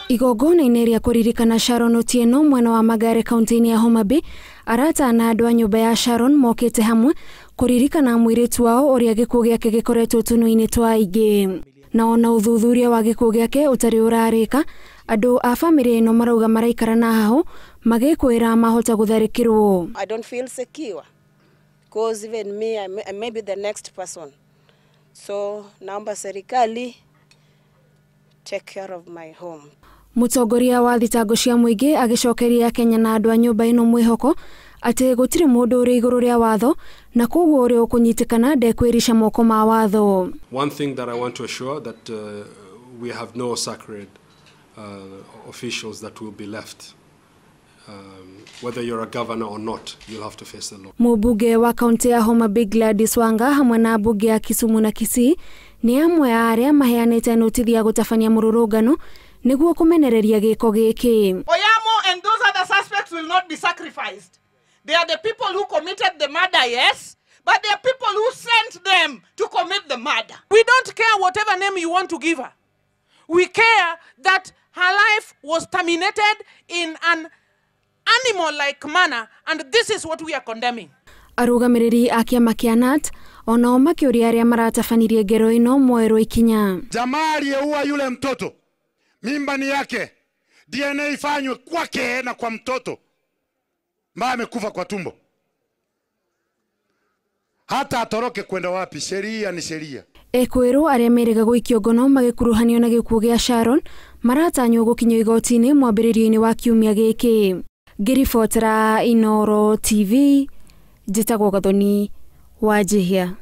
Igongona-inĩ rĩa kũririkana Sharon Otieno mwena wa Magare kaunti-inĩ ya Homa Bay, arata na andũ a nyũmba ya Sharon mokĩte hamwe kũririkana mũirĩtu wao ũrĩa gĩkuũ gĩake gĩkoretwo tũnua-inĩ twa aingĩ. Na ona ũthuthuria wa gĩkuũ gĩake ũtarĩ ũrarĩka, andũ a famĩlĩ ĩno marauga maraikara na hao magĩkwĩra mahota gũtharĩkĩrwo. I don't feel secure because even me I may be the next person. So naomba serikali take care of my home. Mũtongoria wa thitango cia mũingĩ agĩcokeria Kenya na andũ a nyũmba ĩno mwĩhoko atĩ gũtirĩ mũndũ ũrĩ igũrũ rĩa watho na koguo ũrĩa ũkũnyitikana ndekwĩrisha moko ma watho. One thing that I want to assure that we have no sacred officials that will be left. Whether you're a governor or not, you'll have to face the law. Mũmbunge wa kaunti ya Homa Bay Gladys Wanga hamwe na mbunge ya Kisumu na Kisii nĩ amwe a arĩa maheanĩte notisi ya gũtabania mũrũrũngano nĩguo kũmenereria gĩko gĩkĩ. Oyamo and those other suspects will not be sacrificed. They are the people who committed the murder, yes, but they are people who sent them to commit the murder. We don't care whatever name you want to give her. We care that her life was terminated in an animal-like manner, and this is what we are condemning. Arũgamĩrĩri a kĩama kĩa KNUT onao makĩũria arĩa maratabanirie ngero ĩno moerwo ikinya. Jamaa aliyeua yule mtoto, mimba ni yake, DNA ifanywe kwake na kwa mtoto ambaye amekufa kwa tumbo. Hata atoroke kwenda wapi, sheria ni sheria. Ekwĩrwo arĩa merĩga gũikio ngono magĩkuruhanio na gĩkuũ gĩa Sharon maratanywo gũkinyio igoti-inĩ mwambĩrĩrio-inĩ wa kiumia gĩkĩ. Ngĩribotera Inooro TV, njĩtagwo Gathoni Wanjihia.